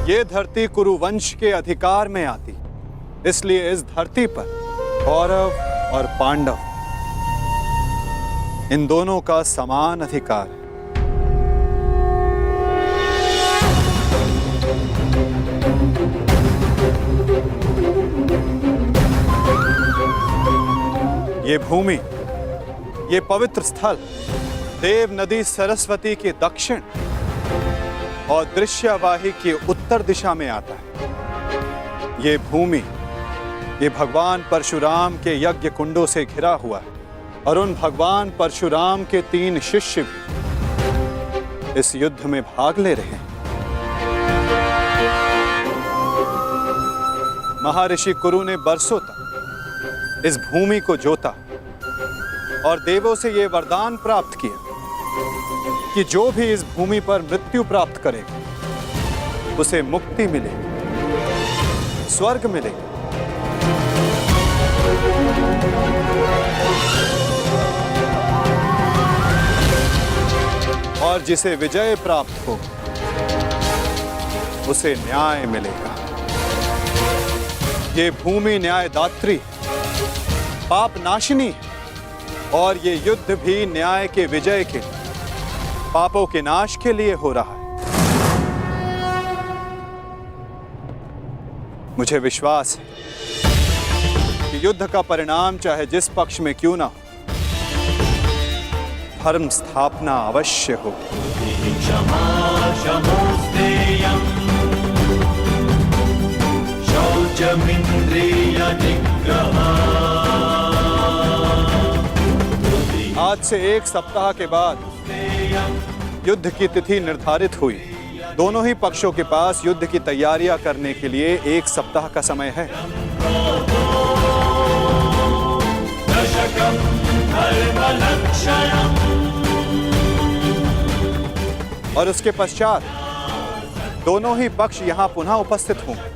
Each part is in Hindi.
ये धरती कुरुवंश के अधिकार में आती, इसलिए इस धरती पर कौरव और पांडव इन दोनों का समान अधिकार है। ये भूमि, ये पवित्र स्थल देव नदी सरस्वती के दक्षिण और दृश्यवाही के उत्तर दिशा में आता है। ये भूमि, ये भगवान परशुराम के यज्ञ कुंडों से घिरा हुआ है और उन भगवान परशुराम के 3 शिष्य भी इस युद्ध में भाग ले रहे हैं। महर्षि कुरु ने बरसों तक इस भूमि को जोता और देवों से यह वरदान प्राप्त किया कि जो भी इस भूमि पर मृत्यु प्राप्त करेगा उसे मुक्ति मिलेगी, स्वर्ग मिलेगा। और जिसे विजय प्राप्त हो उसे न्याय मिलेगा। ये भूमि न्यायदात्री, पाप नाशिनी है और ये युद्ध भी न्याय के विजय के, पापों के नाश के लिए हो रहा है। मुझे विश्वास है कि युद्ध का परिणाम चाहे जिस पक्ष में क्यों ना हो, धर्म स्थापना अवश्य हो। आज से 1 सप्ताह के बाद युद्ध की तिथि निर्धारित हुई। दोनों ही पक्षों के पास युद्ध की तैयारियां करने के लिए 1 सप्ताह का समय है। और उसके पश्चात दोनों ही पक्ष यहां पुनः उपस्थित होंगे।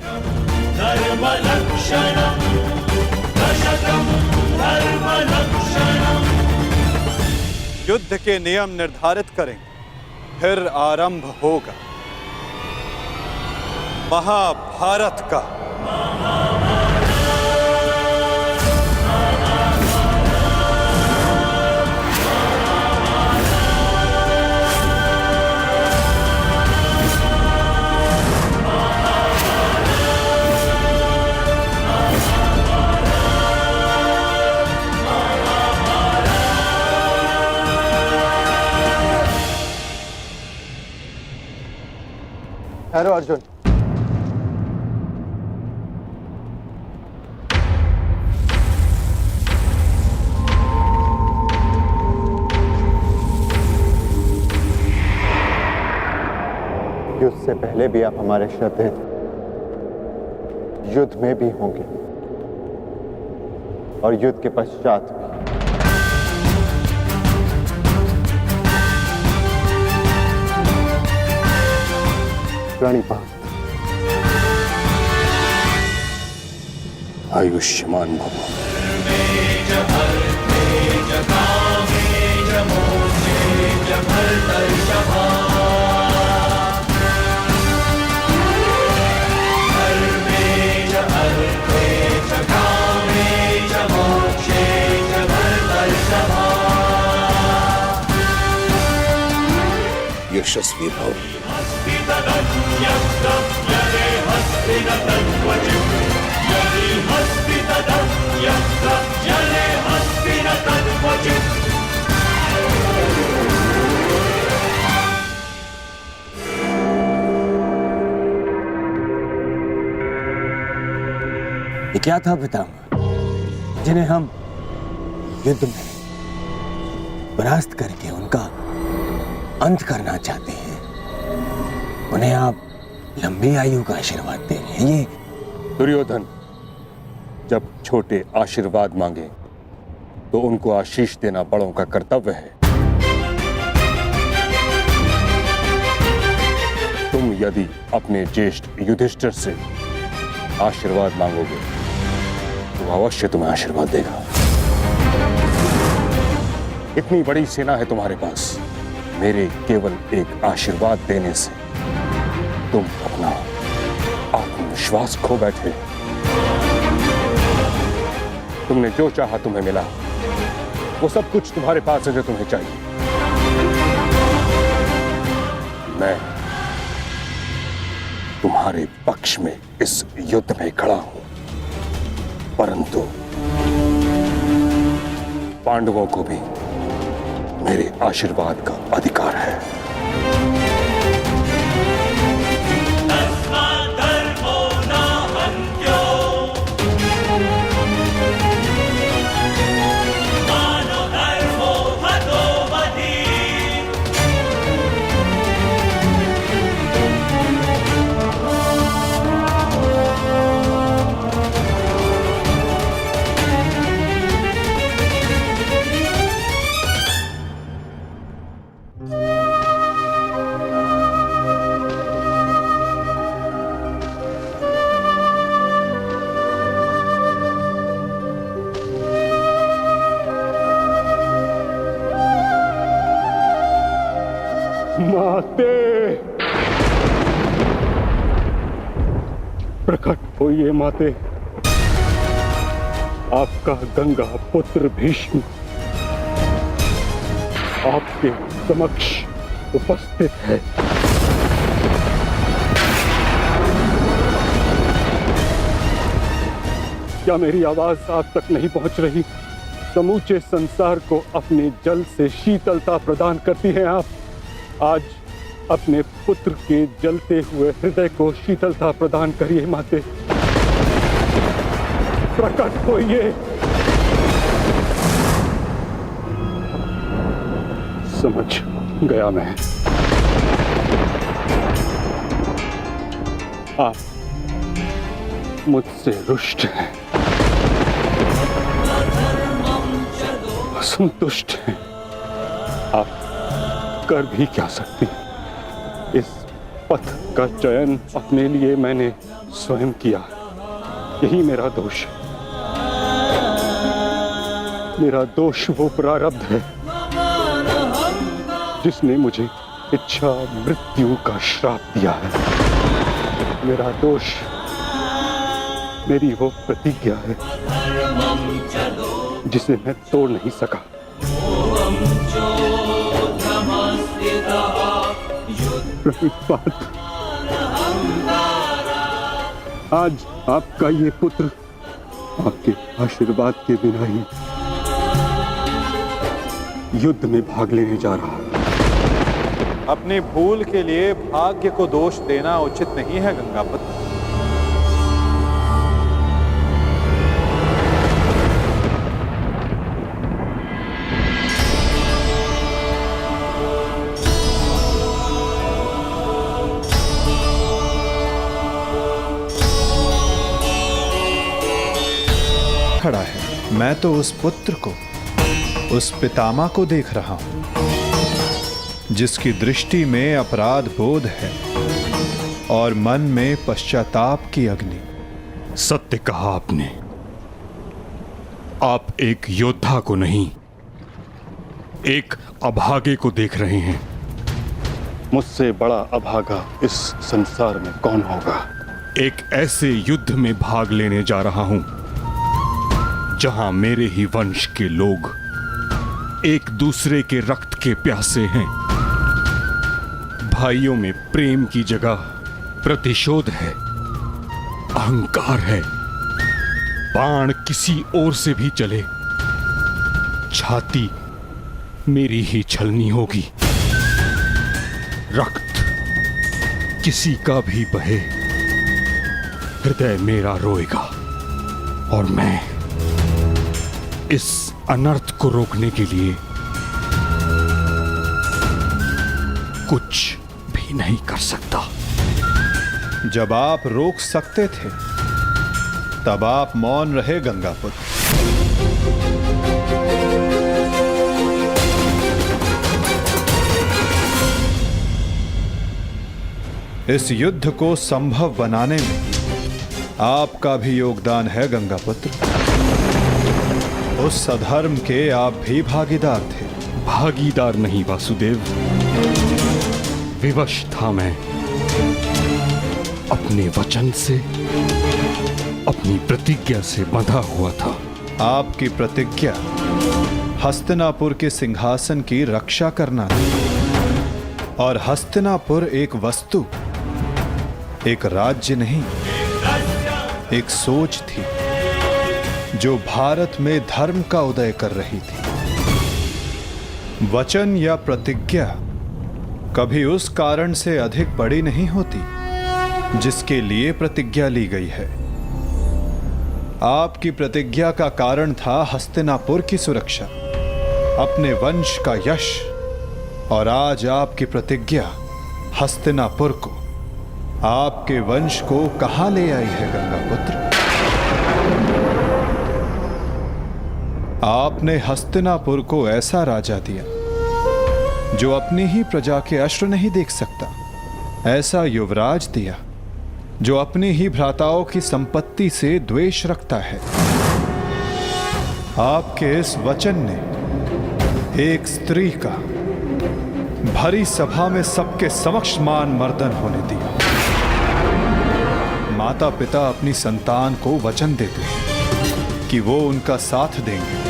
युद्ध के नियम निर्धारित करें, फिर आरंभ होगा महाभारत का। हेलो अर्जुन। युद्ध से पहले भी आप हमारे श्रद्धेय थे, युद्ध में भी होंगे और युद्ध के पश्चात भी। प्रणिपात। आयुष्मान भव। यशस्वी भव। ये क्या था पितामह, जिन्हें हम युद्ध में परास्त करके उनका अंत करना चाहते हैं, उन्हें आप लंबी आयु का आशीर्वाद दे रहे हैं? ये दुर्योधन जब छोटे आशीर्वाद मांगे तो उनको आशीष देना बड़ों का कर्तव्य है। तुम यदि अपने ज्येष्ठ युधिष्ठिर से आशीर्वाद मांगोगे तो अवश्य तुम्हें आशीर्वाद देगा। इतनी बड़ी सेना है तुम्हारे पास, मेरे केवल एक आशीर्वाद देने से तुम अपना विश्वास खो बैठे। तुमने जो चाहा तुम्हें मिला, वो सब कुछ तुम्हारे पास है जो तुम्हें चाहिए। मैं तुम्हारे पक्ष में इस युद्ध में खड़ा हूं, परंतु पांडवों को भी मेरे आशीर्वाद का अधिकार है। माते, प्रकट होइए माते। आपका गंगा पुत्र भीष्म आपके समक्ष उपस्थित है। क्या मेरी आवाज आप तक नहीं पहुंच रही? समूचे संसार को अपने जल से शीतलता प्रदान करती हैं आप। आज अपने पुत्र के जलते हुए हृदय को शीतलता प्रदान करिए माते। प्रकट होइए। समझ गया मैं। आप मुझसे रुष्ट हैं, असंतुष्ट हैं। आप कर भी क्या सकती? इस पथ का चयन अपने लिए मैंने स्वयं किया। यही मेरा दोष है। मेरा दोष वो प्रारब्ध है जिसने मुझे इच्छा मृत्यु का श्राप दिया है। मेरा दोष मेरी वो प्रतिज्ञा है जिसे मैं तोड़ नहीं सका। आज आपका ये पुत्र आपके आशीर्वाद के बिना ही युद्ध में भाग लेने जा रहा है। अपनी भूल के लिए भाग्य को दोष देना उचित नहीं है गंगापत। खड़ा है, मैं तो उस पुत्र को, उस पितामह को देख रहा हूं जिसकी दृष्टि में अपराध बोध है और मन में पश्चाताप की अग्नि। सत्य कहा आपने। आप एक योद्धा को नहीं, एक अभागे को देख रहे हैं। मुझसे बड़ा अभागा इस संसार में कौन होगा? एक ऐसे युद्ध में भाग लेने जा रहा हूं जहां मेरे ही वंश के लोग एक दूसरे के रक्त के प्यासे हैं। भाइयों में प्रेम की जगह प्रतिशोध है, अहंकार है। बाण किसी ओर से भी चले, छाती मेरी ही छलनी होगी। रक्त किसी का भी बहे, हृदय मेरा रोएगा और मैं इस अनर्थ को रोकने के लिए कुछ भी नहीं कर सकता। जब आप रोक सकते थे तब आप मौन रहे गंगापुत्र। इस युद्ध को संभव बनाने में आपका भी योगदान है गंगापुत्र। उस सधर्म के आप भी भागीदार थे। भागीदार नहीं वासुदेव, विवश था मैं। अपने वचन से, अपनी प्रतिज्ञा से बंधा हुआ था। आपकी प्रतिज्ञा हस्तिनापुर के सिंहासन की रक्षा करना थी। और हस्तिनापुर एक वस्तु, एक राज्य नहीं, एक सोच थी जो भारत में धर्म का उदय कर रही थी। वचन या प्रतिज्ञा कभी उस कारण से अधिक बड़ी नहीं होती जिसके लिए प्रतिज्ञा ली गई है। आपकी प्रतिज्ञा का कारण था हस्तिनापुर की सुरक्षा, अपने वंश का यश, और आज आपकी प्रतिज्ञा हस्तिनापुर को, आपके वंश को कहां ले आई है गंगापुत्र? आपने हस्तिनापुर को ऐसा राजा दिया जो अपनी ही प्रजा के अश्रु नहीं देख सकता, ऐसा युवराज दिया जो अपनी ही भ्राताओं की संपत्ति से द्वेष रखता है। आपके इस वचन ने एक स्त्री का भरी सभा में सबके समक्ष मान मर्दन होने दिया। माता पिता अपनी संतान को वचन देते हैं कि वो उनका साथ देंगे,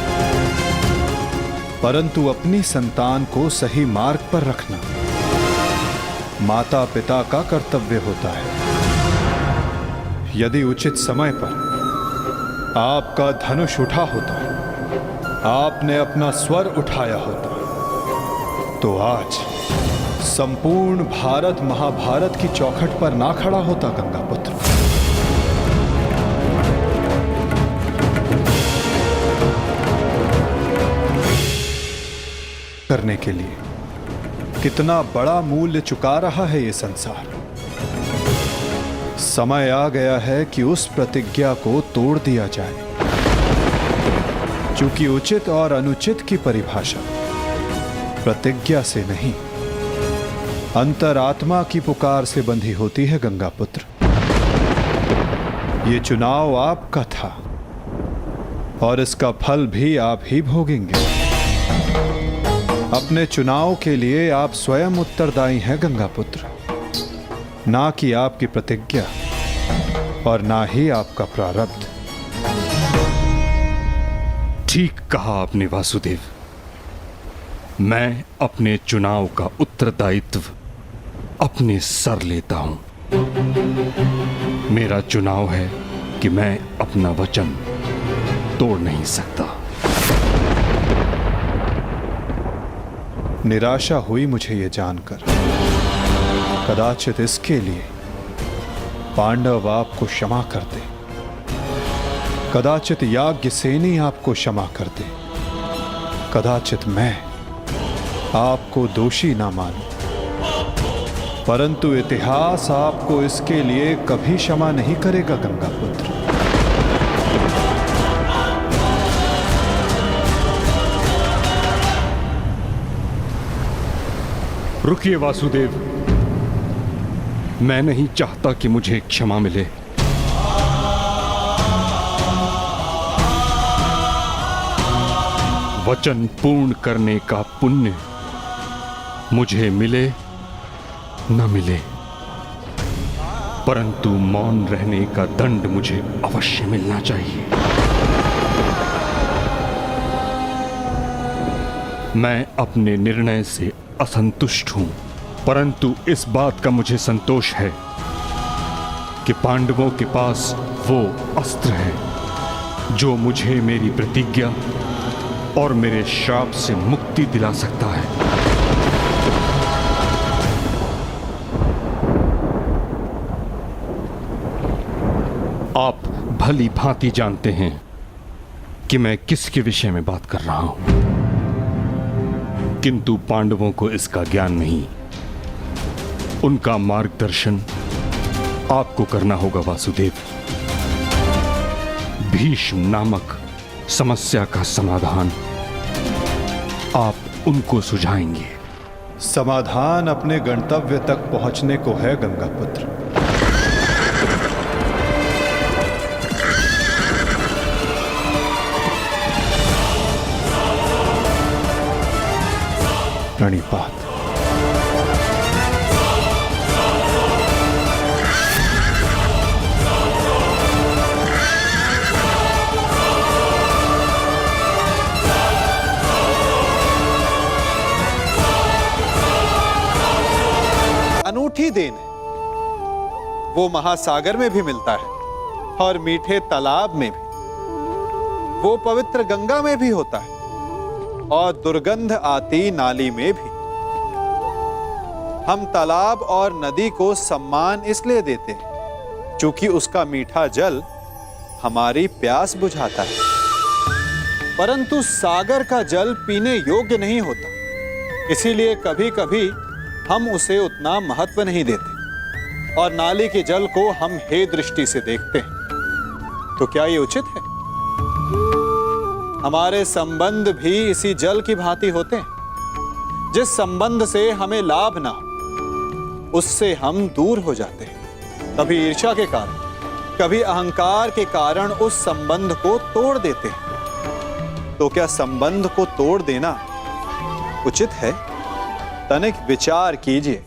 परंतु अपनी संतान को सही मार्ग पर रखना माता पिता का कर्तव्य होता है। यदि उचित समय पर आपका धनुष उठा होता, आपने अपना स्वर उठाया होता, तो आज संपूर्ण भारत महाभारत की चौखट पर ना खड़ा होता गंगापुत्र। करने के लिए कितना बड़ा मूल्य चुका रहा है ये संसार। समय आ गया है कि उस प्रतिज्ञा को तोड़ दिया जाए, क्योंकि उचित और अनुचित की परिभाषा प्रतिज्ञा से नहीं, अंतरात्मा की पुकार से बंधी होती है गंगापुत्र। ये चुनाव आपका था और इसका फल भी आप ही भोगेंगे। अपने चुनाव के लिए आप स्वयं उत्तरदायी हैं गंगापुत्र, ना कि आपकी प्रतिज्ञा और ना ही आपका प्रारब्ध। ठीक कहा आपने वासुदेव। मैं अपने चुनाव का उत्तरदायित्व अपने सर लेता हूं। मेरा चुनाव है कि मैं अपना वचन तोड़ नहीं सकता। निराशा हुई मुझे ये जानकर। कदाचित इसके लिए पांडव आपको क्षमा कर दे, कदाचित याज्ञसेनी आपको क्षमा कर दे, कदाचित मैं आपको दोषी ना मानूं, परंतु इतिहास आपको इसके लिए कभी क्षमा नहीं करेगा गंगापुत्र। रुकिए वासुदेव, मैं नहीं चाहता कि मुझे क्षमा मिले। वचन पूर्ण करने का पुण्य मुझे मिले न मिले, परंतु मौन रहने का दंड मुझे अवश्य मिलना चाहिए। मैं अपने निर्णय से असंतुष्ट हूं, परंतु इस बात का मुझे संतोष है कि पांडवों के पास वो अस्त्र है जो मुझे मेरी प्रतिज्ञा और मेरे श्राप से मुक्ति दिला सकता है। आप भली भांति जानते हैं कि मैं किसके विषय में बात कर रहा हूं, किंतु पांडवों को इसका ज्ञान नहीं। उनका मार्गदर्शन आपको करना होगा वासुदेव। भीष्म नामक समस्या का समाधान आप उनको सुझाएंगे। समाधान अपने गंतव्य तक पहुंचने को है गंगापुत्र। प्रणिपात। देन है। वो महासागर में भी मिलता है और मीठे तालाब में भी, वो पवित्र गंगा में भी होता है और दुर्गंध आती नाली में भी। हम तालाब और नदी को सम्मान इसलिए देते हैं क्योंकि उसका मीठा जल हमारी प्यास बुझाता है, परंतु सागर का जल पीने योग्य नहीं होता, इसीलिए कभी कभी हम उसे उतना महत्व नहीं देते और नाली के जल को हम हे दृष्टि से देखते हैं। तो क्या ये उचित है? हमारे संबंध भी इसी जल की भांति होते हैं। जिस संबंध से हमें लाभ ना हो उससे हम दूर हो जाते हैं। कभी ईर्ष्या के कारण, कभी अहंकार के कारण उस संबंध को तोड़ देते हैं। तो क्या संबंध को तोड़ देना उचित है? तनिक विचार कीजिए।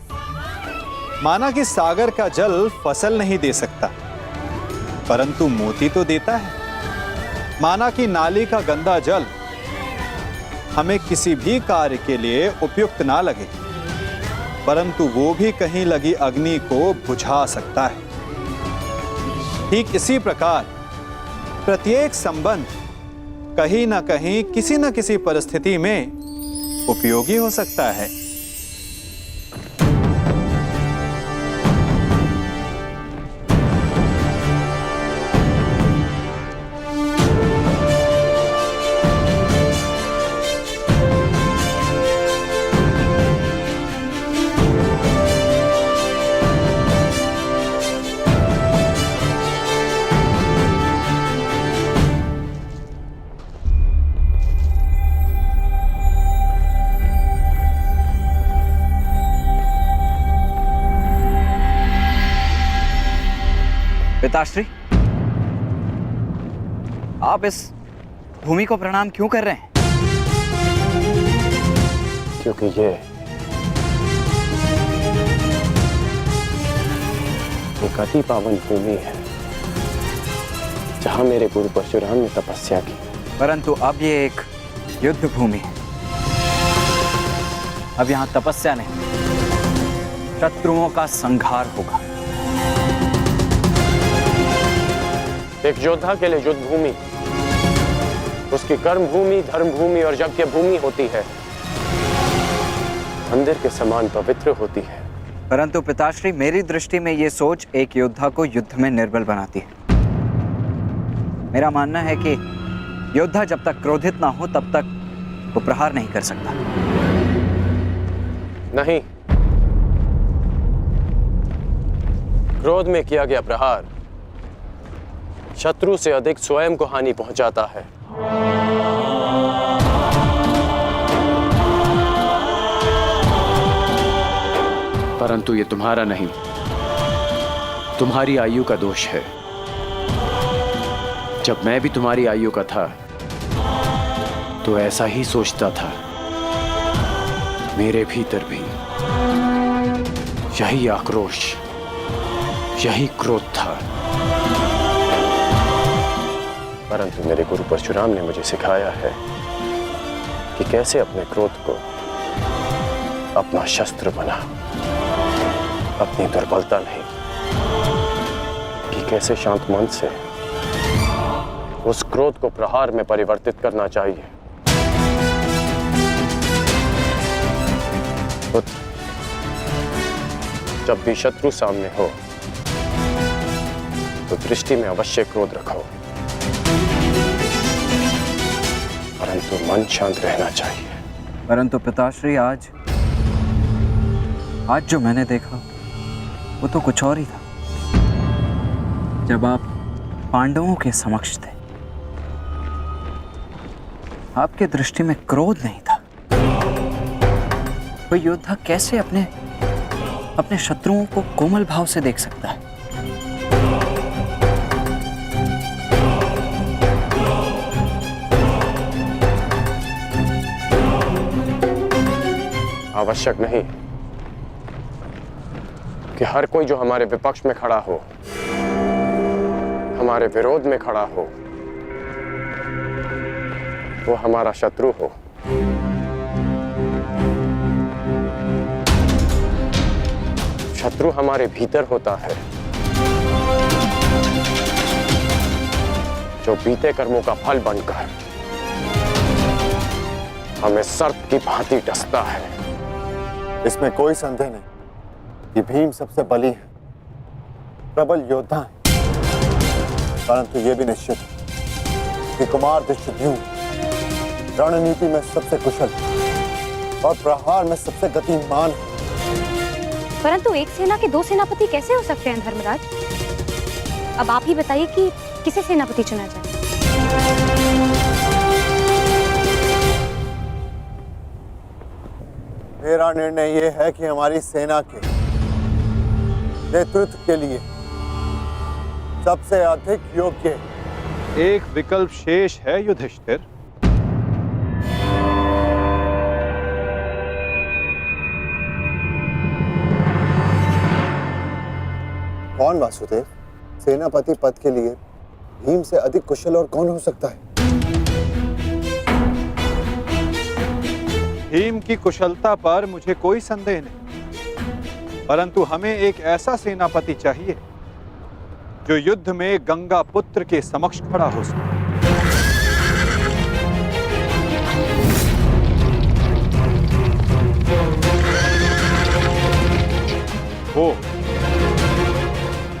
माना कि सागर का जल फसल नहीं दे सकता, परंतु मोती तो देता है। माना कि नाली का गंदा जल हमें किसी भी कार्य के लिए उपयुक्त ना लगे, परंतु वो भी कहीं लगी अग्नि को बुझा सकता है। ठीक इसी प्रकार प्रत्येक संबंध कहीं ना कहीं किसी न किसी परिस्थिति में उपयोगी हो सकता है। पिताश्री, आप इस भूमि को प्रणाम क्यों कर रहे हैं? क्योंकि ये एक अति पावन भूमि है जहां मेरे गुरु परशुराम ने तपस्या की। परंतु अब ये एक युद्ध भूमि है। अब यहाँ तपस्या नहीं, शत्रुओं का संहार होगा। एक योद्धा के लिए युद्ध भूमि उसकी कर्म भूमि, धर्म भूमि और यज्ञ भूमि होती है। मंदिर के समान पवित्र होती है। परंतु पिताश्री, मेरी दृष्टि में ये सोच एक योद्धा को युद्ध में निर्बल बनाती है। मेरा मानना है कि योद्धा जब तक क्रोधित ना हो तब तक वो प्रहार नहीं कर सकता। नहीं, क्रोध में किया गया प्रहार शत्रु से अधिक स्वयं को हानि पहुंचाता है। परंतु ये तुम्हारा नहीं, तुम्हारी आयु का दोष है। जब मैं भी तुम्हारी आयु का था तो ऐसा ही सोचता था। मेरे भीतर भी यही आक्रोश, यही क्रोध था। परंतु मेरे गुरु परशुराम ने मुझे सिखाया है कि कैसे अपने क्रोध को अपना शस्त्र बना, अपनी दुर्बलता नहीं, कि कैसे शांत मन से उस क्रोध को प्रहार में परिवर्तित करना चाहिए। पुत्र, जब भी शत्रु सामने हो तो दृष्टि में अवश्य क्रोध रखो, परंतु मन शांत रहना चाहिए। परंतु पिताश्री, आज जो मैंने देखा वो तो कुछ और ही था। जब आप पांडवों के समक्ष थे, आपके दृष्टि में क्रोध नहीं था। कोई योद्धा कैसे अपने शत्रुओं को कोमल भाव से देख सकता है? आवश्यक नहीं कि हर कोई जो हमारे विपक्ष में खड़ा हो, हमारे विरोध में खड़ा हो, वो हमारा शत्रु हो। शत्रु हमारे भीतर होता है, जो बीते कर्मों का फल बनकर हमें सर्प की भांति डसता है। इसमें कोई संदेह नहीं कि भीम सबसे बली है, प्रबल योद्धा है, परंतु यह भी निश्चित है कि कुमार धृष्टद्युम्न रणनीति में सबसे कुशल और प्रहार में सबसे गतिमान है। परंतु एक सेना के दो सेनापति कैसे हो सकते हैं धर्मराज? अब आप ही बताइए कि किसे सेनापति चुना जाए। मेरा निर्णय यह है कि हमारी सेना के नेतृत्व के लिए सबसे अधिक योग्य एक विकल्प शेष है युधिष्ठिर। कौन वासुदेव? सेनापति पद के लिए भीम से अधिक कुशल और कौन हो सकता है? भीम की कुशलता पर मुझे कोई संदेह नहीं, परंतु हमें एक ऐसा सेनापति चाहिए जो युद्ध में गंगा पुत्र के समक्ष खड़ा हो सके। वो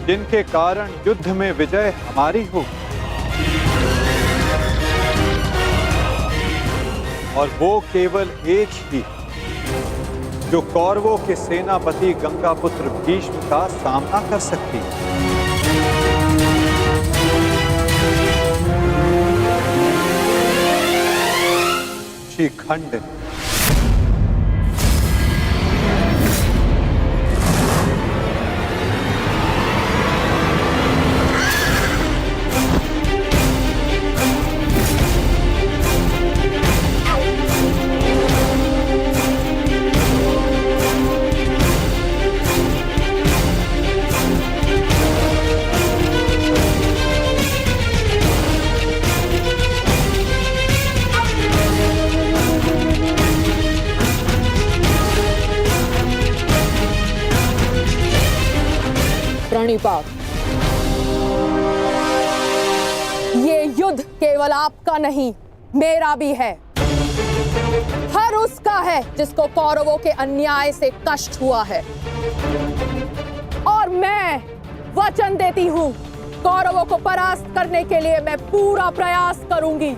जिनके कारण युद्ध में विजय हमारी हो, और वो केवल एक ही जो कौरवों के सेनापति गंगापुत्र भीष्म का सामना कर सकती है। शिखंड प्रणिपात, ये युद्ध केवल आपका नहीं, मेरा भी है। हर उसका है जिसको कौरवों के अन्याय से कष्ट हुआ है। और मैं वचन देती हूं, कौरवों को परास्त करने के लिए मैं पूरा प्रयास करूंगी।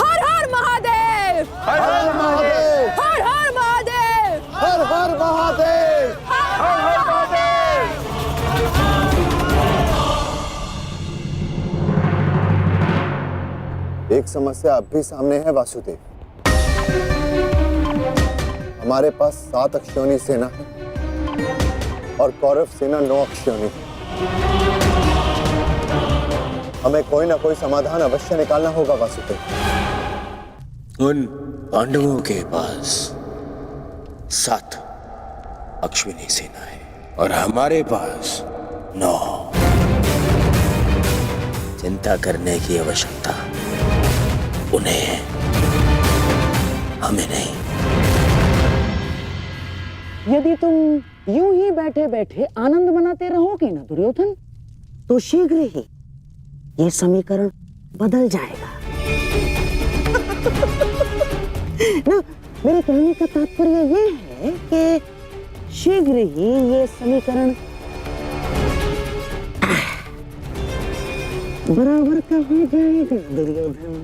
हर हर महादेव! हर हर महादेव! हर हर महादेव! हर हर महादेव! हर हर महादेव! एक समस्या अब भी सामने है वासुदेव। हमारे पास 7 अक्षौणी सेना है और कौरव सेना 9 अक्षौणी है। हमें कोई ना कोई समाधान अवश्य निकालना होगा वासुदेव। उन पांडवों के पास 7 अश्विनी सेना है और हमारे पास 9। चिंता करने की आवश्यकता उन्हें है, हमें नहीं। यदि तुम यूं ही बैठे बैठे आनंद मनाते रहोगे ना दुर्योधन, तो शीघ्र ही ये समीकरण बदल जाएगा। ना, मेरे कहने का तात्पर्य ये है कि शीघ्र ही ये समीकरण बराबर का हो जाएगा दुर्योधन।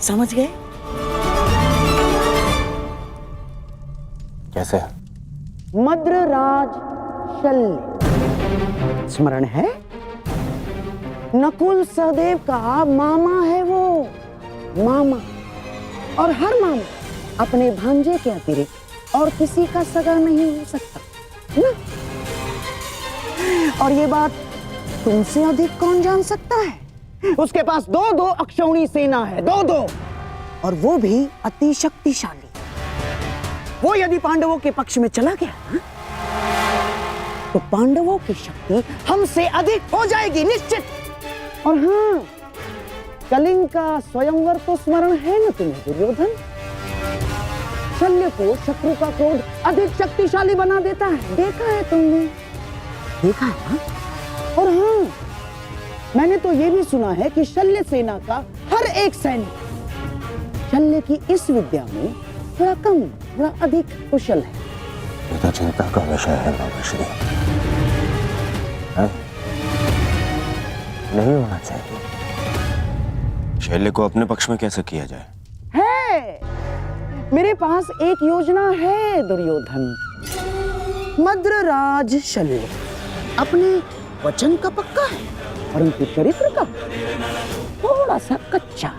समझ गए? कैसे? मद्रराज शल्य स्मरण है? नकुल सहदेव का मामा है वो, मामा। और हर मामा अपने भांजे के अतिरिक्त और किसी का सगा नहीं हो सकता ना? और ये बात तुमसे अधिक कौन जान सकता है? उसके पास 2-2 अक्षौणी सेना है, 2-2, और वो भी अति शक्तिशाली। वो यदि पांडवों के पक्ष में चला गया ना, तो पांडवों की शक्ति हमसे अधिक हो जाएगी निश्चित। और हाँ, कलिंग का स्वयंवर तो स्मरण है ना तुम्हें दुर्योधन? शल्य को शत्रु का क्रोध अधिक शक्तिशाली बना देता है। देखा है तुमने? देखा है ना? और हाँ, मैंने तो ये भी सुना है कि शल्य सेना का हर एक सैनिक शल्य की इस विद्या में थोड़ा कम, थोड़ा अधिक कुशल है। ये तो चिंता का विषय है मामाश्री। नहीं होना चाहिए। शैल्य को अपने पक्ष में कैसे किया जाए? है, मेरे पास एक योजना है दुर्योधन। मद्रराज शल्य अपने वचन का पक्का है, परंतु चरित्र का थोड़ा सा कच्चा।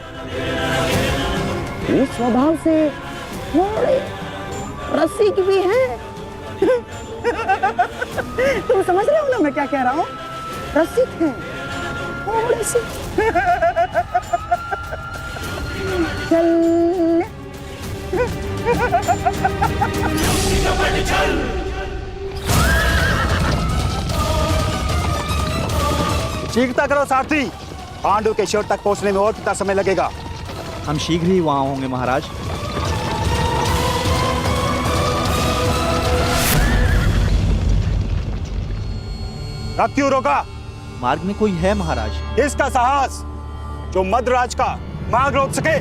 इस स्वभाव से थोड़े रसिक भी हैं। तुम समझ रहे हो ना मैं क्या कह रहा हूँ? रसिक हैं थोड़े से। चल शीघ्रता करो सारथी, पांडु के शिविर तक पहुंचने में और कितना समय लगेगा? हम शीघ्र ही वहां होंगे महाराज। रथ क्यों रोका? मार्ग में कोई है महाराज। इसका साहस जो मद्रराज का मार्ग रोक सके।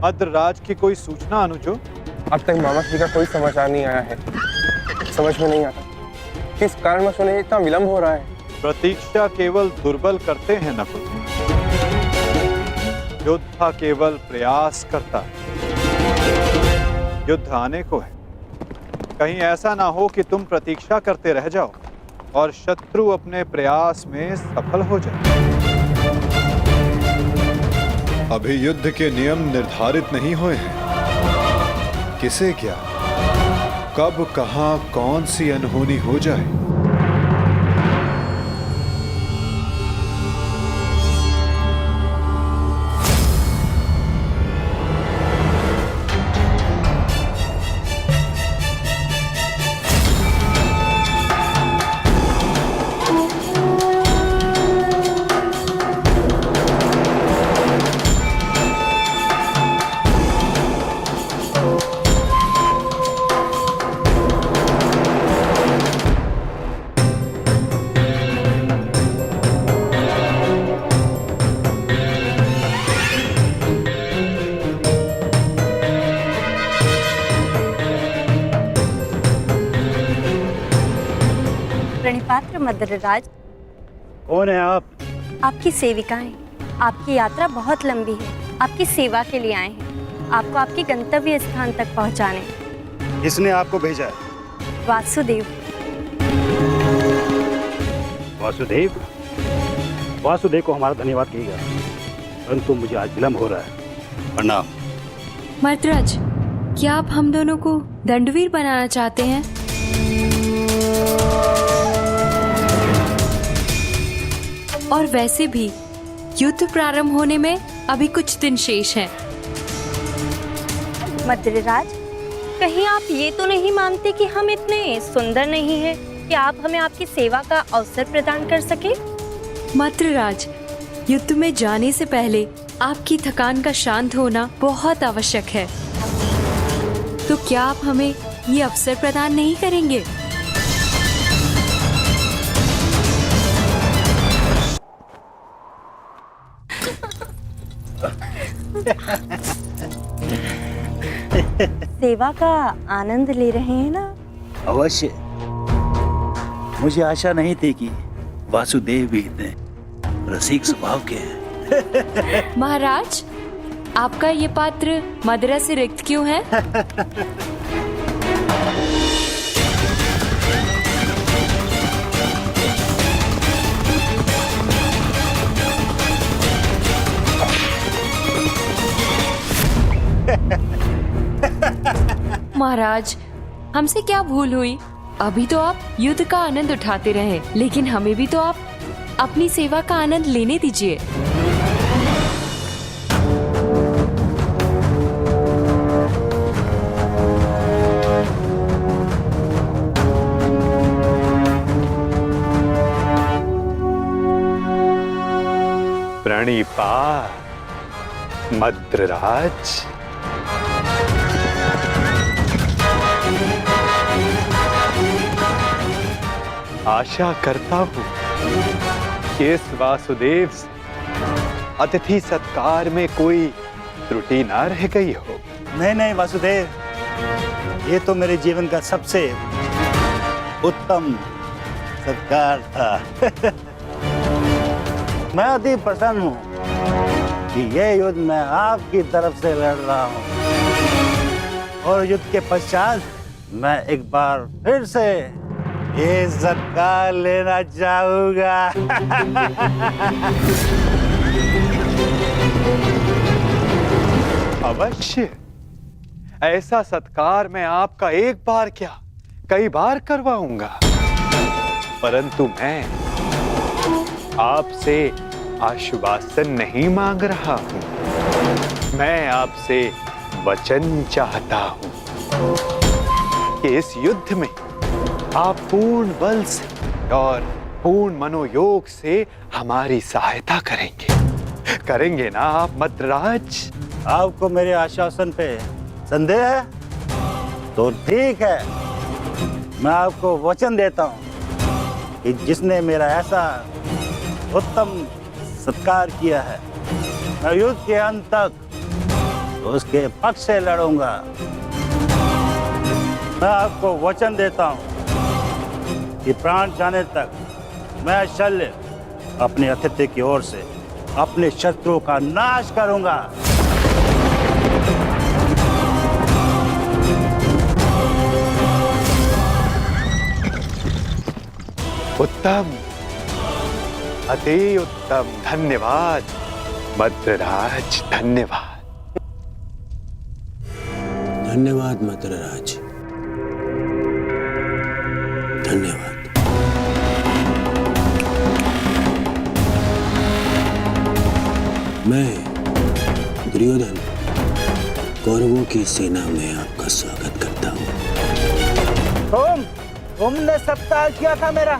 मद्रराज की कोई सूचना अनुजो? अब तक मामाश्री का कोई समाचार नहीं आया है। समझ में नहीं आता किस कारणवश उन्हें इतना विलंब हो रहा है। प्रतीक्षा केवल दुर्बल करते हैं नकुल, योद्धा केवल प्रयास करता है। युद्ध आने को है, कहीं ऐसा ना हो कि तुम प्रतीक्षा करते रह जाओ और शत्रु अपने प्रयास में सफल हो जाए। अभी युद्ध के नियम निर्धारित नहीं हुए हैं। किसे क्या, कब, कहां, कौन सी अनहोनी हो जाए। प्रणिपात्र मद्रराज। कौन है आप? आपकी सेविकाएं। आपकी यात्रा बहुत लंबी है, आपकी सेवा के लिए आए हैं, आपको आपके गंतव्य स्थान तक पहुंचाने। किसने आपको भेजा है? वासुदेव। वासुदेव? वासुदेव को हमारा धन्यवाद कहिएगा, परंतु मुझे आज विलंब हो रहा है। प्रणाम। मद्रराज, क्या आप हम दोनों को दंडवीर बनाना चाहते हैं? और वैसे भी युद्ध प्रारंभ होने में अभी कुछ दिन शेष हैं। मद्रराज, कहीं आप ये तो नहीं मानते कि हम इतने सुंदर नहीं हैं कि आप हमें आपकी सेवा का अवसर प्रदान कर सके? मद्रराज, युद्ध में जाने से पहले आपकी थकान का शांत होना बहुत आवश्यक है। तो क्या आप हमें ये अवसर प्रदान नहीं करेंगे? सेवा का आनंद ले रहे हैं ना? अवश्य। मुझे आशा नहीं थी कि वासुदेव भी इतने रसिक स्वभाव के हैं। महाराज, आपका ये पात्र मदिरा से रिक्त क्यों है? महाराज, हमसे क्या भूल हुई? अभी तो आप युद्ध का आनंद उठाते रहे, लेकिन हमें भी तो आप अपनी सेवा का आनंद लेने दीजिए। प्रणिपात मद्रराज। आशा करता हूं कि इस वासुदेव से अतिथि सत्कार में कोई त्रुटि ना रह गई हो। नहीं नहीं वासुदेव, ये तो मेरे जीवन का सबसे उत्तम सत्कार था। मैं अति प्रसन्न हूँ कि यह युद्ध मैं आपकी तरफ से लड़ रहा हूँ और युद्ध के पश्चात मैं एक बार फिर से ये सत्कार लेना चाहूंगा। अवश्य, ऐसा सत्कार मैं आपका एक बार क्या कई बार करवाऊंगा, परंतु मैं आपसे आश्वासन नहीं मांग रहा हूं, मैं आपसे वचन चाहता हूं कि इस युद्ध में आप पूर्ण बल से और पूर्ण मनोयोग से हमारी सहायता करेंगे ना आप मद्राज? आपको मेरे आश्वासन पे संदेह है? तो ठीक है, मैं आपको वचन देता हूं कि जिसने मेरा ऐसा उत्तम सत्कार किया है, मैं युद्ध के अंत तक उसके पक्ष से लड़ूंगा। मैं आपको वचन देता हूं कि प्राण जाने तक मैं शल्य अपने अतिथि की ओर से अपने शत्रुओं का नाश करूंगा। उत्तम, अति उत्तम, धन्यवाद मद्रराज, धन्यवाद। धन्यवाद मद्रराज, धन्यवाद। मैं दुर्योधन कौरवों की सेना में आपका स्वागत करता हूँ। तुमने सत्कार किया था मेरा,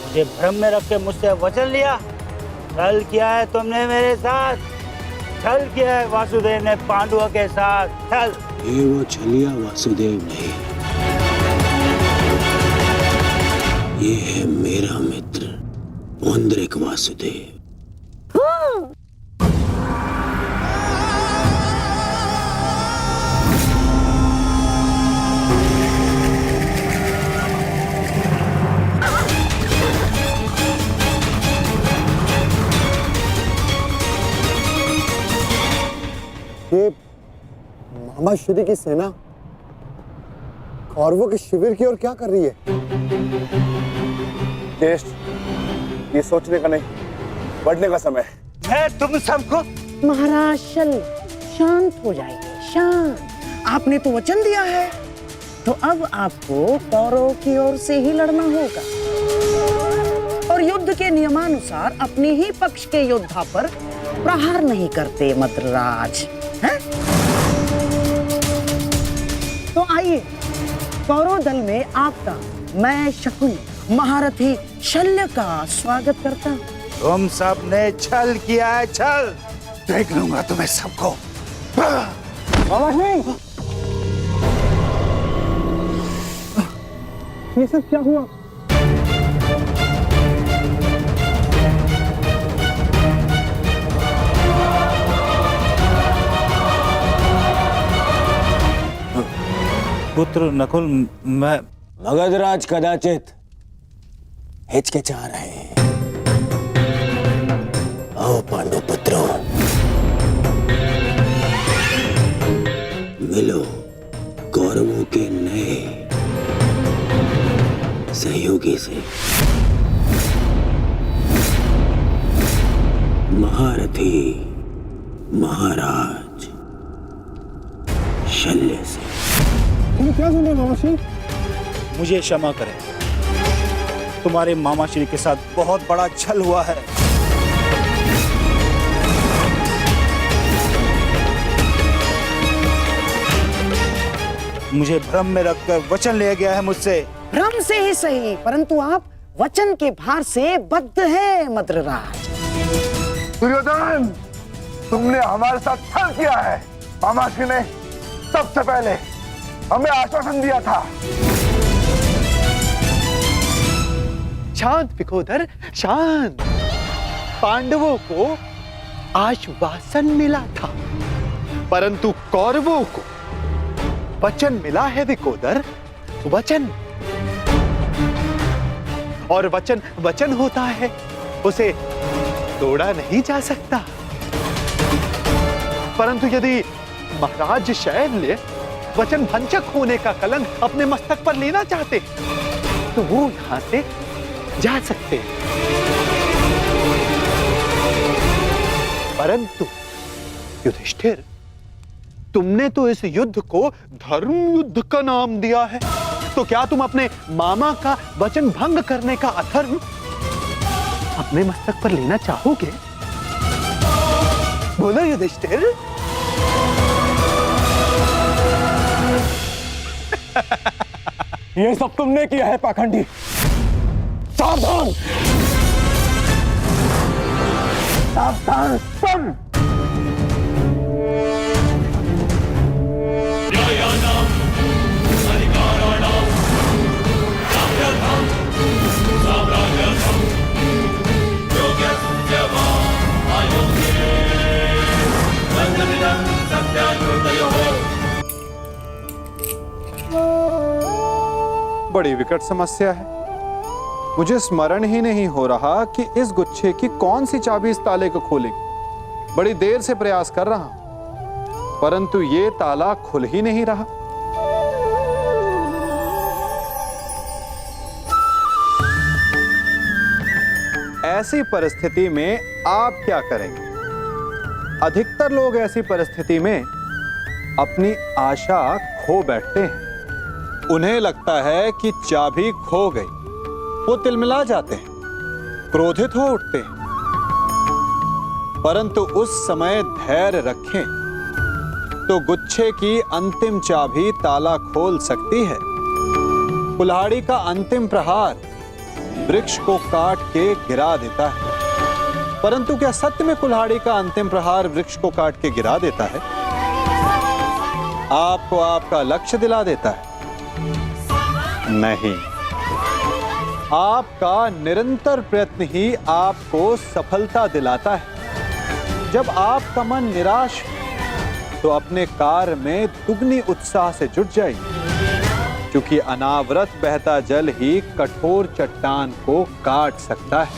मुझे भ्रम में रख के मुझसे वचन लिया, छल किया है तुमने मेरे साथ, छल किया है वासुदेव ने पांडवों के साथ, छल। ये वो छलिया वासुदेव नहीं, ये है मेरा मित्र पौंड्रिक वासुदेव। ये मामा श्री की सेना कौरवों के शिविर की ओर क्या कर रही है? ज्येष्ठ, ये सोचने का नहीं, बढ़ने का समय है। मैं तुम सबको। महाराज शल्य, शांत हो जाइए, शांत। आपने तो वचन दिया है, तो अब आपको कौरवों की ओर से ही लड़ना होगा और युद्ध के नियमानुसार अपने ही पक्ष के योद्धा पर प्रहार नहीं करते मद्रराज, हैं? तो आइए, कौरव दल में आपका मैं शकुनी महारथी शल्य का स्वागत करता हूँ। तुम सब ने छल किया है, छल। देख लूंगा तुम्हें सबको। ये सब क्या हुआ? पुत्र नकुल, मैं मगधराज कदाचित हिचकिचा रहे हैं। आओ पांडु पुत्रों, मिलो कौरवों के नए सहयोगी से, महारथी महाराज शल्य से। तुम क्या सुन रहे हो मामाश्री? मुझे क्षमा करें, तुम्हारे मामाश्री के साथ बहुत बड़ा छल हुआ है। मुझे भ्रम में रखकर वचन लिया गया है मुझसे। भ्रम से ही सही, परंतु आप वचन के भार से बद्ध हैं मद्रराज। दुर्योधन, तुमने हमारे साथ छल किया है। मामाश्री ने सबसे पहले हमें आश्वासन दिया था शांत विकोदर, शांत। पांडवों को आश्वासन मिला था, परंतु कौरवों को वचन मिला है विकोदर, वचन। और वचन वचन होता है, उसे तोड़ा नहीं जा सकता। परंतु यदि महाराज शैल्य वचन भंजक होने का कलंक अपने मस्तक पर लेना चाहते तो वो यहां से जा सकते हैं। परंतु युधिष्ठिर, तुमने तो इस युद्ध को धर्म युद्ध का नाम दिया है, तो क्या तुम अपने मामा का वचन भंग करने का अधर्म अपने मस्तक पर लेना चाहोगे? बोलो युधिष्ठिर। ये सब तुमने किया है पाखंडी। सावधान, सावधान सुन। बड़ी विकट समस्या है। मुझे स्मरण ही नहीं हो रहा कि इस गुच्छे की कौन सी चाबी इस ताले को खोलेगी। बड़ी देर से प्रयास कर रहा हूं, परंतु ये ताला खुल ही नहीं रहा। ऐसी परिस्थिति में आप क्या करेंगे? अधिकतर लोग ऐसी परिस्थिति में अपनी आशा खो बैठते हैं। उन्हें लगता है कि चाबी खो गई, वो तिलमिला जाते हैं, क्रोधित हो उठते हैं। परंतु उस समय धैर्य रखें तो गुच्छे की अंतिम चाबी ताला खोल सकती है। कुल्हाड़ी का अंतिम प्रहार वृक्ष को काट के गिरा देता है, परंतु क्या सत्य में कुल्हाड़ी का अंतिम प्रहार वृक्ष को काट के गिरा देता है? आपको आपका लक्ष्य दिला देता है? नहीं, आपका निरंतर प्रयत्न ही आपको सफलता दिलाता है। जब आपका मन निराश हो तो अपने कार्य में दुगनी उत्साह से जुट जाइए, क्योंकि अनावरत बहता जल ही कठोर चट्टान को काट सकता है।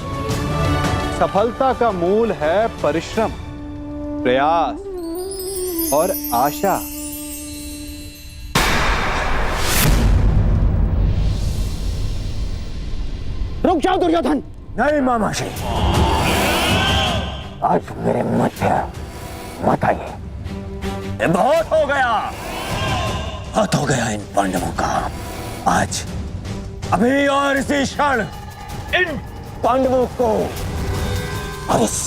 सफलता का मूल है परिश्रम, प्रयास और आशा। रुक जाओ दुर्योधन। नहीं मामाश्री, आज मेरे मत आइए। बहुत हो गया, बहुत हो गया इन पांडवों का। आज अभी और इसी क्षण इन पांडवों को और इस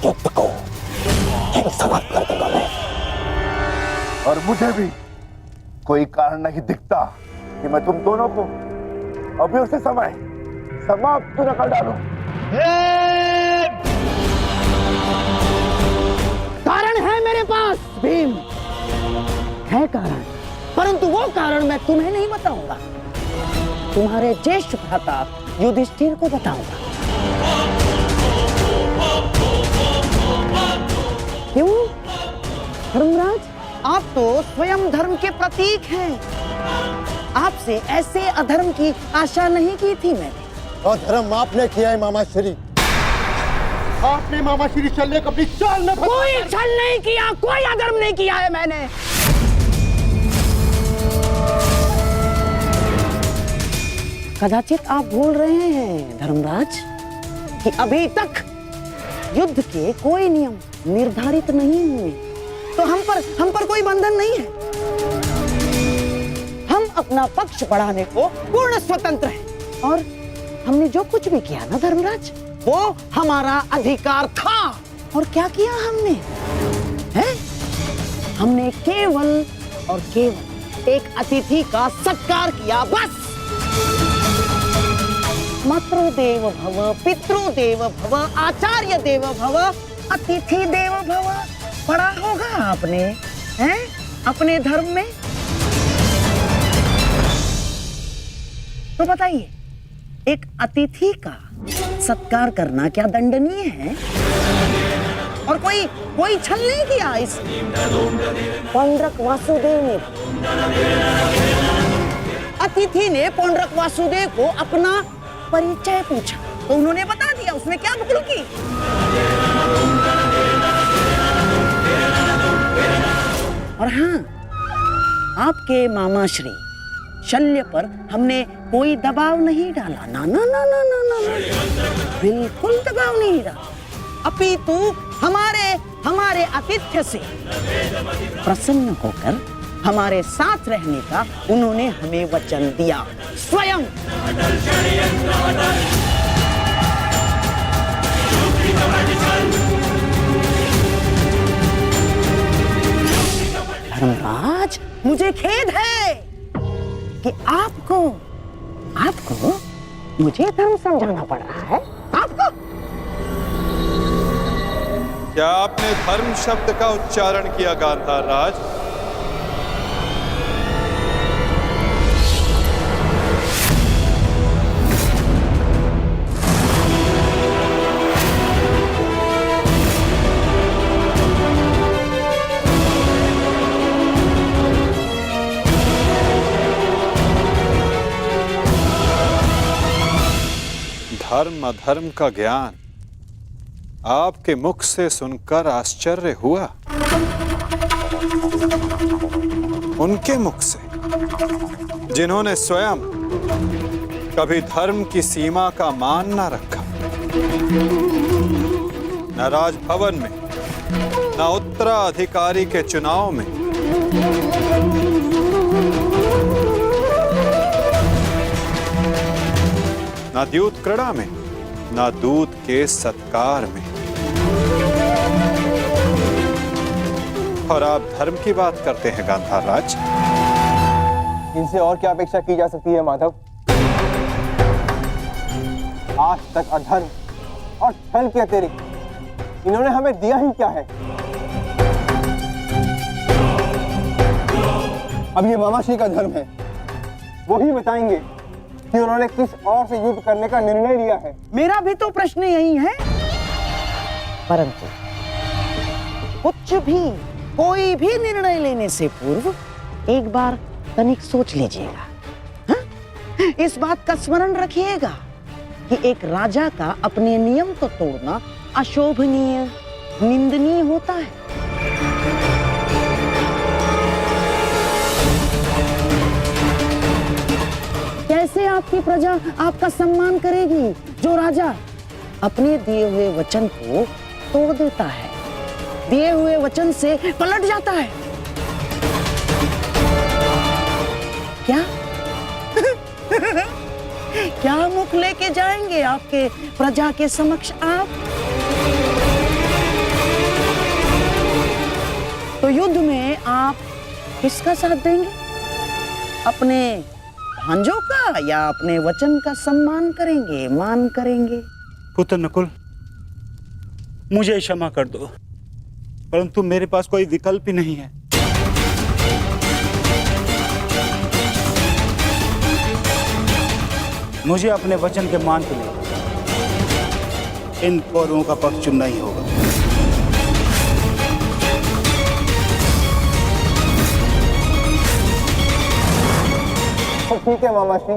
युद्ध को समाप्त कर दूंगा मैं। और मुझे भी कोई कारण नहीं दिखता कि मैं तुम दोनों को अभी उसी समय समाप्त न कर डालूं। कारण है मेरे पास भीम, है कारण, परंतु वो कारण मैं तुम्हें नहीं बताऊंगा, तुम्हारे ज्येष्ठ भ्राता युधिष्ठिर को बताऊंगा। क्यों धर्मराज, आप तो स्वयं धर्म के प्रतीक हैं। आपसे ऐसे अधर्म की आशा नहीं की थी मैंने। अधर्म आपने किया है मामाश्री। आपने मामाश्री शल्य को अपनी चाल में कोई छल नहीं किया, कोई अधर्म नहीं किया है मैंने। कदाचित आप भूल रहे हैं धर्मराज कि अभी तक युद्ध के कोई नियम निर्धारित नहीं हुए, तो हम पर कोई बंधन नहीं है। हम अपना पक्ष बढ़ाने को पूर्ण स्वतंत्र हैं, और हमने जो कुछ भी किया ना धर्मराज, वो हमारा अधिकार था। और क्या किया हमने? हैं? हमने केवल और केवल एक अतिथि का सत्कार किया, बस। मातृदेव भव, पितृदेव भव, आचार्य देव भव, अतिथि देव भव। पढ़ा होगा आपने, हैं? अपने धर्म में। तो बताइए, एक अतिथि का सत्कार करना क्या दंडनीय है? और कोई छल नहीं किया इस पौंड्रक वासुदेव ने। अतिथि ने पौंड्रक वासुदेव को अपना परिचय पूछा तो उन्होंने बता दिया, उसमें क्या भूल की? और हाँ, आपके मामा श्री शल्य पर हमने कोई दबाव नहीं डाला। ना ना ना ना ना ना, बिल्कुल दबाव नहीं डाला। अपितु हमारे आतिथ्य से प्रसन्न होकर हमारे साथ रहने का उन्होंने हमें वचन दिया स्वयं। धर्मराज, मुझे खेद है कि आपको मुझे धर्म समझाना पड़ रहा है। आपको क्या आपने धर्म शब्द का उच्चारण किया गांधार राज? धर्म अधर्म का ज्ञान आपके मुख से सुनकर आश्चर्य हुआ। उनके मुख से, जिन्होंने स्वयं कभी धर्म की सीमा का मान न रखा, न राजभवन में, न उत्तराधिकारी के चुनाव में, न द्यूत क्रीड़ा में, न दूत के सत्कार में, और आप धर्म की बात करते हैं गांधार राज। इनसे और क्या अपेक्षा की जा सकती है माधव? आज तक अधर्म और छल के अतिरिक्त इन्होंने हमें दिया ही क्या है? अब ये मामाश्री का धर्म है, वो ही बताएंगे कि उन्होंने किस और से युद्ध करने का निर्णय लिया है। मेरा भी तो प्रश्न यही है, परंतु कुछ भी कोई भी निर्णय लेने से पूर्व एक बार तनिक सोच लीजिएगा। हाँ? इस बात का स्मरण रखिएगा कि एक राजा का अपने नियम को तोड़ना अशोभनीय, निंदनीय होता है। कैसे आपकी प्रजा आपका सम्मान करेगी जो राजा अपने दिए हुए वचन को तोड़ देता है, दिए हुए वचन से पलट जाता है? क्या क्या मुख लेके जाएंगे आपके प्रजा के समक्ष आप? तो युद्ध में आप किसका साथ देंगे? अपने भांजों का या अपने वचन का सम्मान करेंगे, मान करेंगे? पुत्र नकुल, मुझे क्षमा कर दो, परंतु मेरे पास कोई विकल्प ही नहीं है। मुझे अपने वचन के मान के लिए इन कौरवों का पक्ष चुनना ही होगा। तो ठीक है मामाश्री,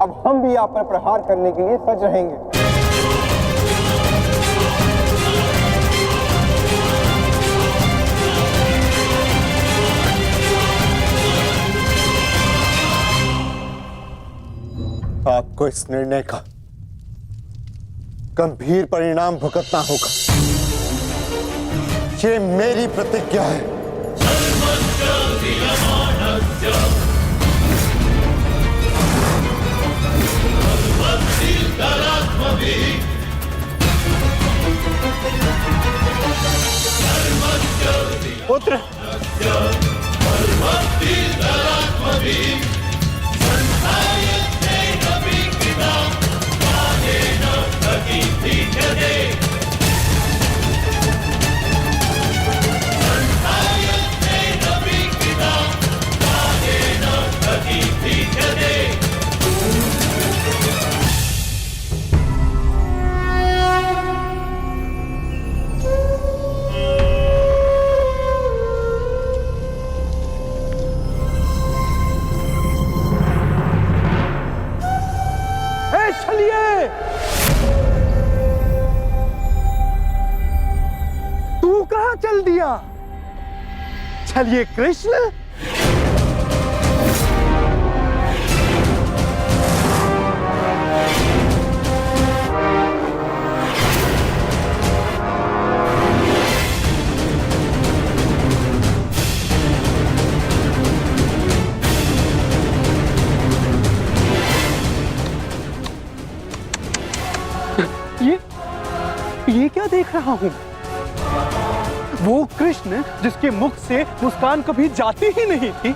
अब हम भी आप पर प्रहार करने के लिए सज रहेंगे। आपको इस निर्णय का गंभीर परिणाम भुगतना होगा। ये मेरी प्रतिज्ञा है। पुत्र दिया। चलिए कृष्ण। ये क्या देख रहा हूं? वो कृष्ण जिसके मुख से मुस्कान कभी जाती ही नहीं थी,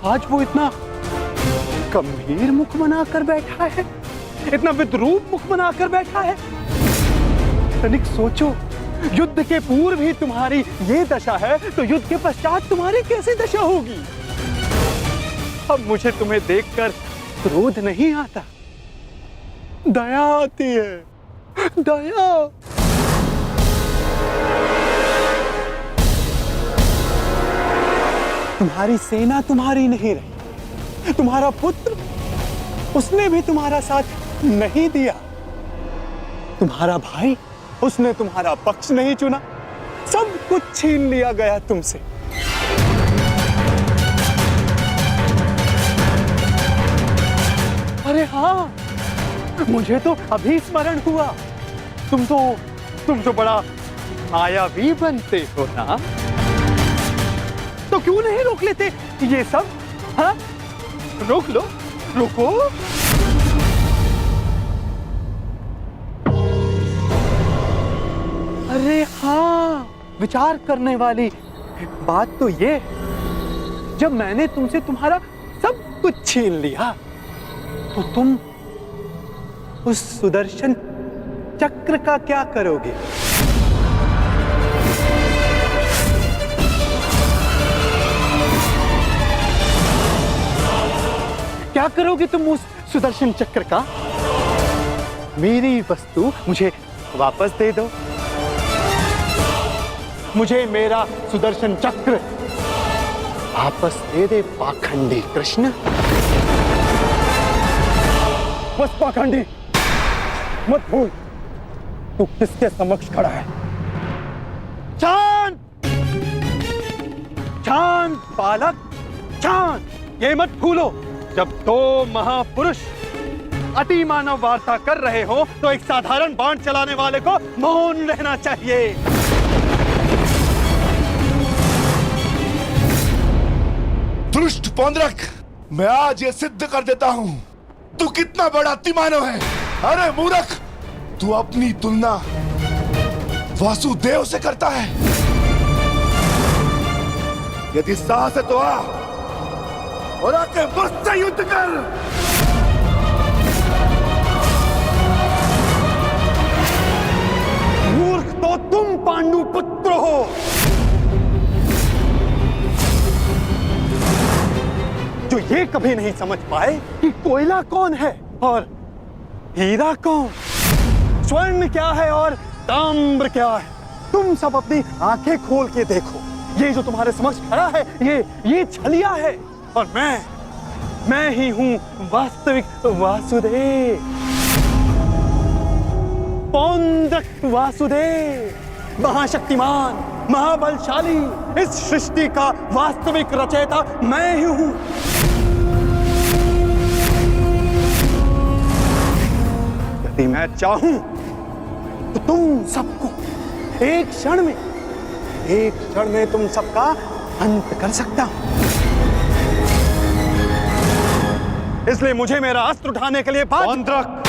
आज वो इतना गंभीर मुख बनाकर बैठा है, इतना विद्रूप मुख बनाकर बैठा है। तनिक सोचो, युद्ध के पूर्व ही तुम्हारी ये दशा है, तो युद्ध के पश्चात तुम्हारी कैसी दशा होगी? अब मुझे तुम्हें देखकर क्रोध नहीं आता, दया आती है, दया। तुम्हारी सेना तुम्हारी नहीं रही, तुम्हारा पुत्र, उसने भी तुम्हारा साथ नहीं दिया। तुम्हारा भाई, उसने तुम्हारा पक्ष नहीं चुना, सब कुछ छीन लिया गया तुमसे। अरे हाँ, मुझे तो अभी स्मरण हुआ, तुम तो बड़ा मायावी बनते हो ना, तो क्यों नहीं रोक लेते ये सब? हाँ, रोक लो, रोको। अरे हाँ, विचार करने वाली बात तो ये, जब मैंने तुमसे तुम्हारा सब कुछ छीन लिया, तो तुम उस सुदर्शन चक्र का क्या करोगे? क्या करोगे तुम उस सुदर्शन चक्र का? मेरी वस्तु मुझे वापस दे दो, मुझे मेरा सुदर्शन चक्र वापस दे दे पाखंडी कृष्ण। बस पाखंडी, मत भूल तू किसके समक्ष खड़ा है। शांत, शांत बालक, शांत। ये मत भूलो, जब दो महापुरुष अति मानव वार्ता कर रहे हो, तो एक साधारण बाण चलाने वाले को मौन रहना चाहिए। दुष्ट पौंड्रक, मैं आज ये सिद्ध कर देता हूं तू कितना बड़ा अतिमानव है। अरे मूर्ख, तू अपनी तुलना वासुदेव से करता है। यदि साहस है तो आ और आके मुझसे युद्ध कर। मूर्ख तो तुम पांडु पुत्र हो। जो ये कभी नहीं समझ पाए कि कोयला कौन है और हीरा कौन, स्वर्ण क्या है और ताम्र क्या है। तुम सब अपनी आंखें खोल के देखो, ये जो तुम्हारे समक्ष खड़ा है, ये छलिया है, और मैं ही हूं वास्तविक वासुदेव, पौंड्रक वासुदेव, महाशक्तिमान, महाबलशाली। इस सृष्टि का वास्तविक रचयिता मैं ही हूं। यदि मैं चाहूं तो तुम सबको एक क्षण में तुम सबका अंत कर सकता हूं। इसलिए मुझे मेरा अस्त्र उठाने के लिए पौंड्रक,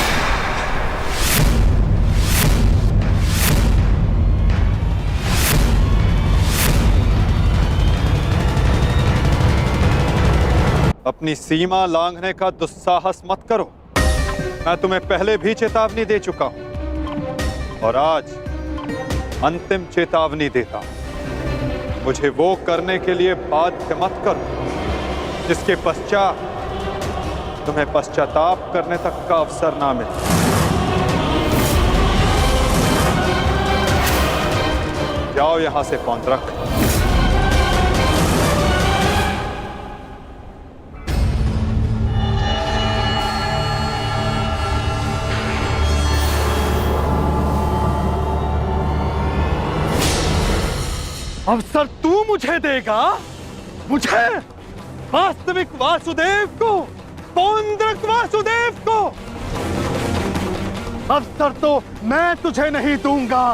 अपनी सीमा लांघने का दुस्साहस मत करो। मैं तुम्हें पहले भी चेतावनी दे चुका हूं और आज अंतिम चेतावनी देता हूं। मुझे वो करने के लिए बाध्य मत करो जिसके पश्चात तुम्हें पश्चाताप करने तक का अवसर ना मिले। जाओ यहां से पौंड्रक। अवसर तू मुझे देगा, मुझे, वास्तविक वासुदेव को, पौंड्रक वासुदेव को। अवसर तो मैं तुझे नहीं दूंगा।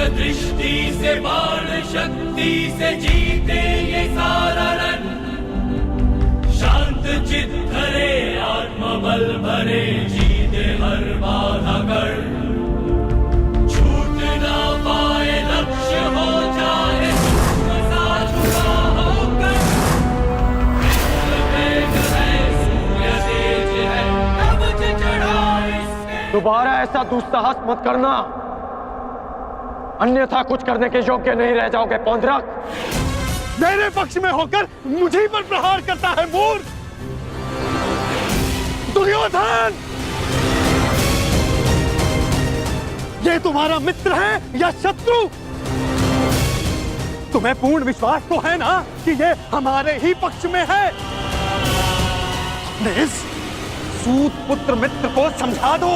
दृष्टि से बाण शक्ति से जीते ये सारा रण, शांत चित धरे आत्मबल भरे जीते हर बाधा कर, छूट ना पाए लक्ष्य हो जाए सा झुका होकर, सूर्य तेज है कवच चढ़ा इसके। दोबारा ऐसा दुस्साहस मत करना, अन्यथा कुछ करने के योग्य नहीं रह जाओगे पौंड्रक। मेरे पक्ष में होकर मुझे पर प्रहार करता है मूर्ख दुर्योधन। ये तुम्हारा मित्र है या शत्रु? तुम्हें पूर्ण विश्वास तो है ना कि ये हमारे ही पक्ष में है? इस सूत पुत्र मित्र को समझा दो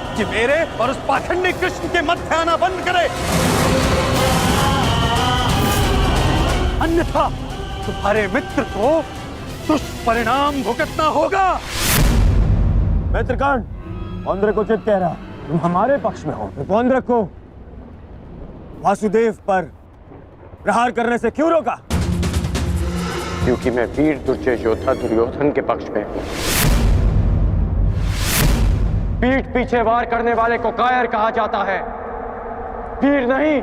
कि मेरे और उस पाखंडी कृष्ण के मध्य आना बंद करे, अन्यथा तुम्हारे मित्र को दुष्परिणाम भुगतना होगा। मित्रगण, पौंड्रक को चित कह रहा, तुम हमारे पक्ष में हो, पौंड्रक को वासुदेव पर प्रहार करने से क्यों रोका? क्योंकि मैं वीर दुर्जय योद्धा दुर्योधन के पक्ष में हूं। पीठ पीछे वार करने वाले को कायर कहा जाता है, वीर नहीं।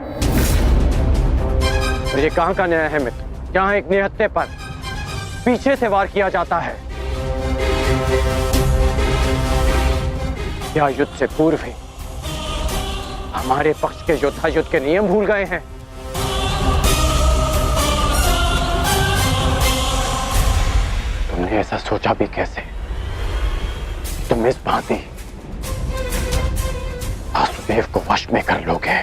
तो ये कहां का न्याय है मित्र? जहां एक निहत्थे पर पीछे से वार किया जाता है, क्या युद्ध से पूर्व ही हमारे पक्ष के योद्धा युद्ध के नियम भूल गए हैं? तुमने ऐसा सोचा भी कैसे? तुम इस भांति वासुदेव को वश में कर लोगे?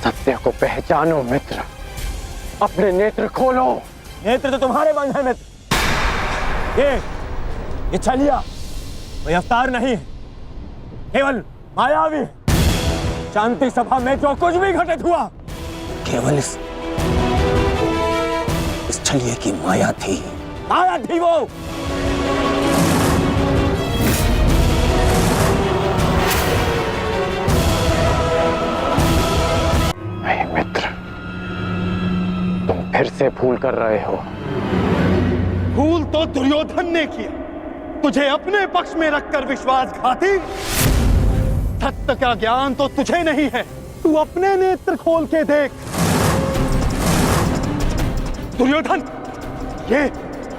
सत्य को पहचानो मित्र, अपने नेत्र खोलो। नेत्र तो तुम्हारे बंद है मित्र। ये छलिया कोई अवतार नहीं, केवल मायावी। शांति सभा में जो कुछ भी घटित हुआ केवल इस छलिए की माया थी, माया थी वो। मित्र, तुम फिर से भूल कर रहे हो। भूल तो दुर्योधन ने किया, तुझे अपने पक्ष में रखकर विश्वासघाती। सत्य का ज्ञान तो तुझे नहीं है, तू अपने नेत्र खोल के देख। दुर्योधन,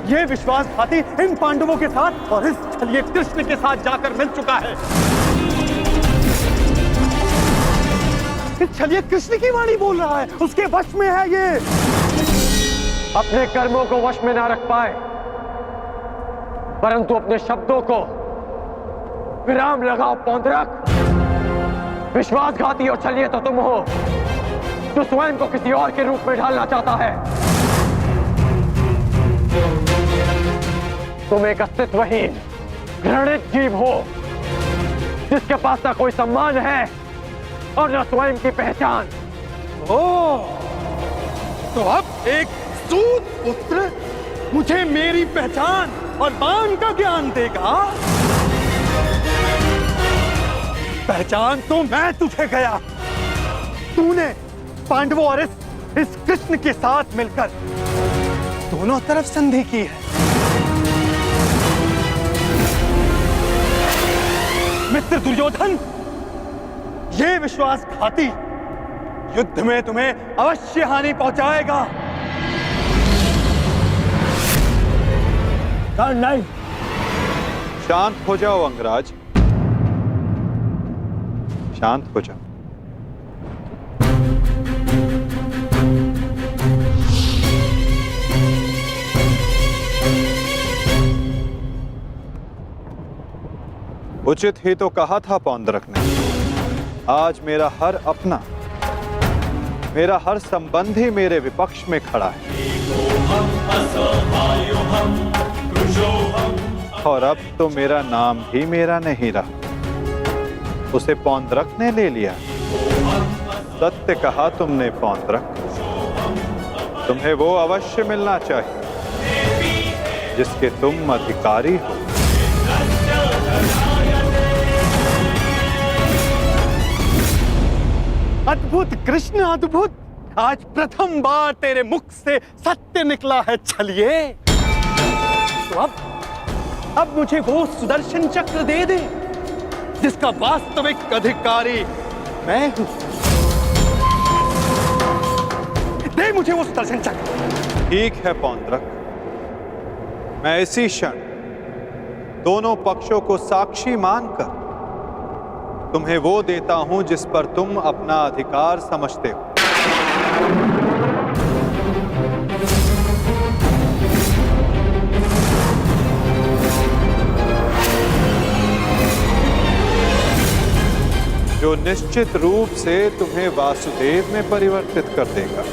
ये विश्वासघाती इन पांडवों के साथ और इस छलिए कृष्ण के साथ जाकर मिल चुका है। छलिए कृष्ण की वाणी बोल रहा है, उसके वश में है ये। अपने कर्मों को वश में ना रख पाए, परंतु अपने शब्दों को विराम लगाओ पौंड्रक। विश्वासघाती और छलिए तो तुम हो, जो स्वयं को किसी और के रूप में ढालना चाहता है। तुम एक अस्तित्वहीन घृणित जीव हो, जिसके पास ना कोई सम्मान है और न स्वयं की पहचान। तो अब एक सूत पुत्र मुझे मेरी पहचान और बाण का ज्ञान देगा? पहचान तो मैं तुझे गया। तूने पांडवों और इस कृष्ण के साथ मिलकर दोनों तरफ संधि की है। मित्र दुर्योधन, ये विश्वासघाती युद्ध में तुम्हें अवश्य हानि पहुंचाएगा। नहीं, शांत हो जाओ अंगराज, शांत हो जाओ। उचित ही तो कहा था पौंड्रक ने। आज मेरा हर अपना, मेरा हर संबंधी मेरे विपक्ष में खड़ा है, और अब तो मेरा नाम भी मेरा नहीं रहा, उसे पौंड्रक ने ले लिया। सत्य कहा तुमने पौंड्रक, तुम्हें वो अवश्य मिलना चाहिए जिसके तुम अधिकारी हो। अद्भुत कृष्ण, अद्भुत। आज प्रथम बार तेरे मुख से सत्य निकला है। चलिए तो अब मुझे वो सुदर्शन चक्र दे दे जिसका वास्तविक अधिकारी मैं हूं। दे मुझे वो सुदर्शन चक्र। ठीक है पौंड्रक, मैं इसी क्षण दोनों पक्षों को साक्षी मानकर तुम्हें वो देता हूं जिस पर तुम अपना अधिकार समझते हो। जो निश्चित रूप से तुम्हें वासुदेव में परिवर्तित कर देगा।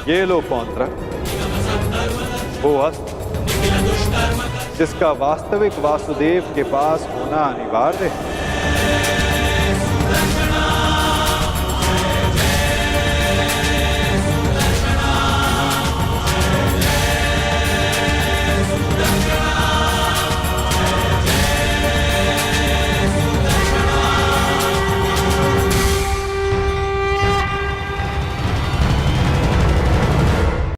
ये लो पौंड्रक, वो अस्त्र जिसका वास्तविक वासुदेव के पास होना अनिवार्य है।